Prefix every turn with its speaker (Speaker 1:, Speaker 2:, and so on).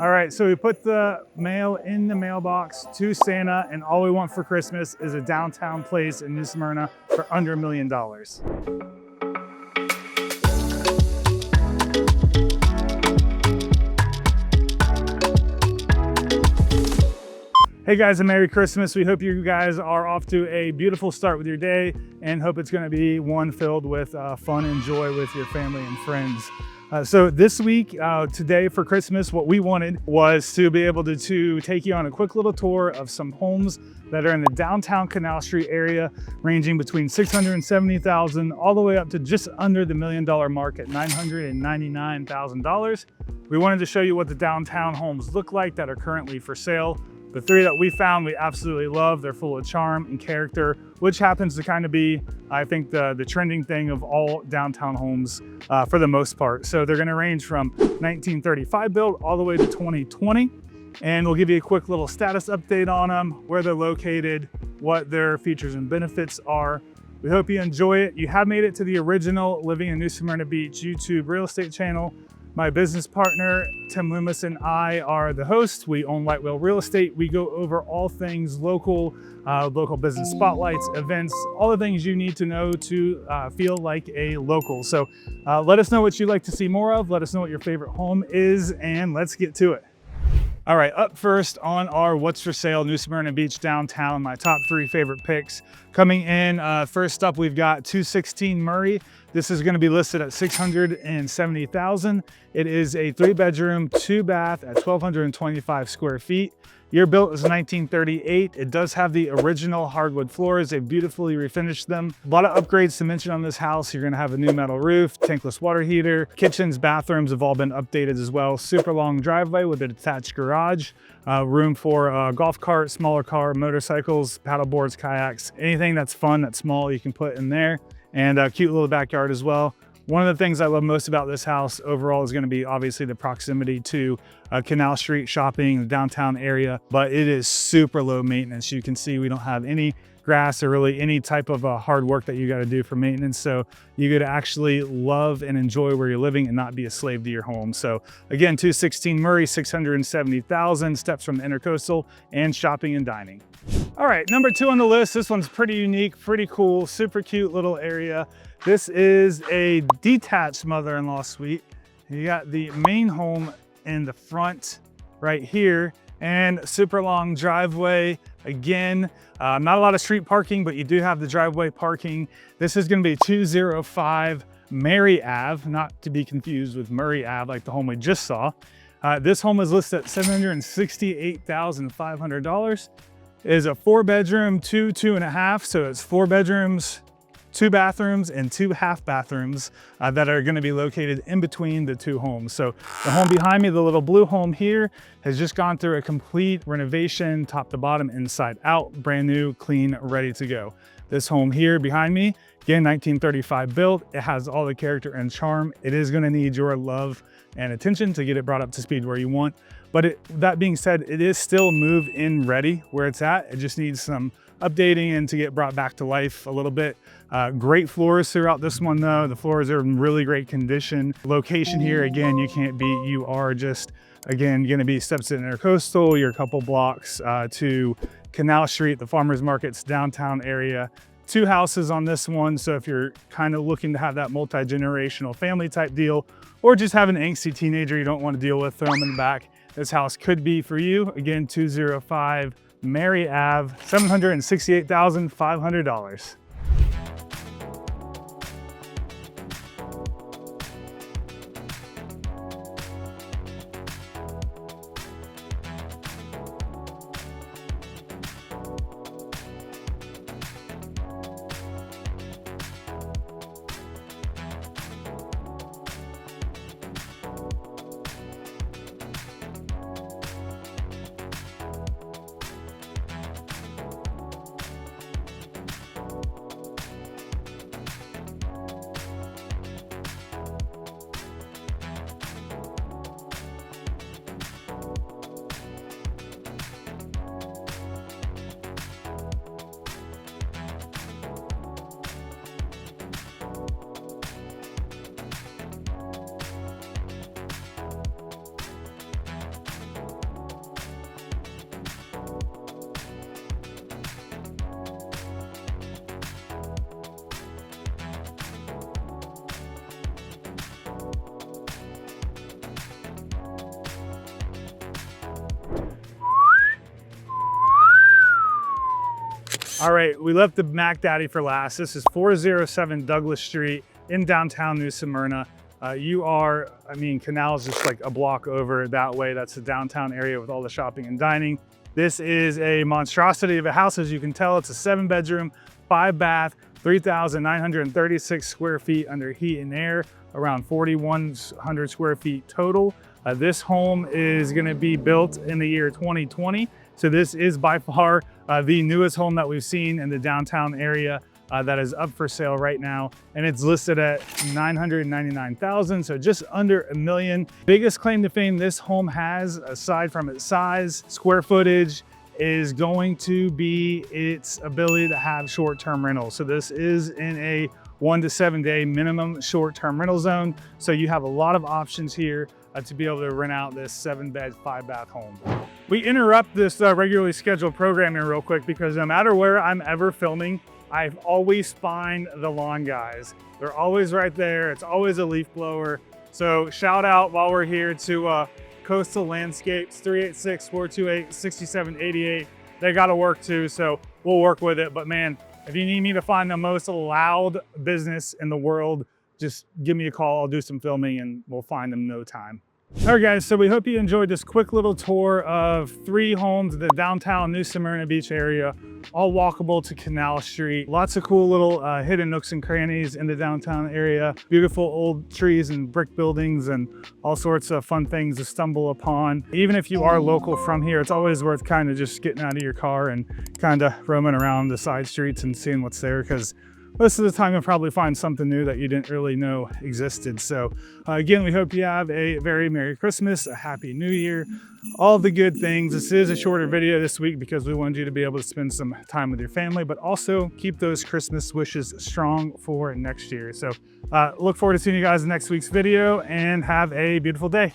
Speaker 1: All right, so we put the mail in the mailbox to Santa, and all we want for Christmas is a downtown place in New Smyrna for under $1 million. Hey guys, and Merry Christmas. We hope you guys are off to a beautiful start with your day and hope it's gonna be one filled with fun and joy with your family and friends. So this week, today for Christmas, what we wanted was to be able to take you on a quick little tour of some homes that are in the downtown Canal Street area, ranging between $670,000 all the way up to just under the $1 million mark at $999,000. We wanted to show you what the downtown homes look like that are currently for sale. The three that we found we absolutely love. They're full of charm and character, which happens to kind of be, I think, the trending thing of all downtown homes for the most part. So they're gonna range from 1935 build all the way to 2020. And we'll give you a quick little status update on them, where they're located, what their features and benefits are. We hope you enjoy it. You have made it to the original Living in New Smyrna Beach YouTube real estate channel. My business partner, Tim Loomis, and I are the hosts. We own White Whale Real Estate. We go over all things local, local business spotlights, events, all the things you need to know to feel like a local. So let us know what you'd like to see more of. Let us know what your favorite home is, and let's get to it. All right, up first on our What's for Sale New Smyrna Beach downtown, my top 3 favorite picks. Coming in, first up, we've got 216 Murray. This is gonna be listed at $670,000. It is a 3-bedroom, 2-bath at 1,225 square feet. Year built is 1938. It does have the original hardwood floors. They've beautifully refinished them. A lot of upgrades to mention on this house. You're gonna have a new metal roof, tankless water heater. Kitchens, bathrooms have all been updated as well. Super long driveway with a detached garage. Room for golf cart, smaller car, motorcycles, paddle boards, kayaks, anything that's fun, that's small, you can put in there. And a cute little backyard as well. One of the things I love most about this house overall is going to be obviously the proximity to Canal Street shopping, the downtown area, but it is super low maintenance. You can see we don't have any grass or really any type of hard work that you got to do for maintenance. So you get to actually love and enjoy where you're living and not be a slave to your home. So again, 216 Murray, 670,000, steps from the Intercoastal and shopping and dining. All right, number 2 on the list. This one's pretty unique, pretty cool, super cute little area. This is a detached mother-in-law suite. You got the main home in the front right here and super long driveway. Again, not a lot of street parking, but you do have the driveway parking. This is gonna be 205 Mary Ave, not to be confused with Murray Ave like the home we just saw. This home is listed at $768,500. It is a 4-bedroom, 2.5, so it's 4 bedrooms, 2 bathrooms, and 2 half bathrooms that are gonna be located in between the 2 homes. So the home behind me, the little blue home here, has just gone through a complete renovation, top to bottom, inside out, brand new, clean, ready to go. This home here behind me, again, 1935 built. It has all the character and charm. It is gonna need your love and attention to get it brought up to speed where you want. But that being said, it is still move-in ready where it's at. It just needs some updating and to get brought back to life a little bit. Great floors throughout this one though. The floors are in really great condition. Location here, again, you can't beat. You are just, again, gonna be steps to the Intercoastal. You're a couple blocks to Canal Street, the farmers markets, downtown area. 2 houses on this one. So if you're kind of looking to have that multi-generational family type deal, or just have an angsty teenager you don't want to deal with, throw them in the back. This house could be for you. Again, 205 Mary Ave, $768,500. All right, we left the Mac Daddy for last. This is 407 Douglas Street in downtown New Smyrna. Canal is just like a block over that way. That's the downtown area with all the shopping and dining. This is a monstrosity of a house. As you can tell, it's a 7-bedroom, 5-bath, 3,936 square feet under heat and air, around 4,100 square feet total. This home is gonna be built in the year 2020. So this is by far the newest home that we've seen in the downtown area that is up for sale right now. And it's listed at $999,000, so just under $1 million. Biggest claim to fame this home has, aside from its size, square footage, is going to be its ability to have short-term rentals. So this is in a 1 to 7 day minimum short-term rental zone. So you have a lot of options here to be able to rent out this 7-bed, 5-bath home. We interrupt this regularly scheduled programming real quick because no matter where I'm ever filming, I always find the lawn guys. They're always right there. It's always a leaf blower. So shout out while we're here to Coastal Landscapes, 386-428-6788. They got to work too, so we'll work with it. But man, if you need me to find the most loud business in the world, just give me a call. I'll do some filming and we'll find them in no time. All right, guys, so we hope you enjoyed this quick little tour of 3 homes in the downtown New Smyrna Beach area, all walkable to Canal Street. Lots of cool little hidden nooks and crannies in the downtown area. Beautiful old trees and brick buildings and all sorts of fun things to stumble upon. Even if you are local from here, it's always worth kind of just getting out of your car and kind of roaming around the side streets and seeing what's there, because most of the time you'll probably find something new that you didn't really know existed. So again, we hope you have a very Merry Christmas, a Happy New Year, all the good things. This is a shorter video this week because we wanted you to be able to spend some time with your family, but also keep those Christmas wishes strong for next year. So look forward to seeing you guys in next week's video and have a beautiful day.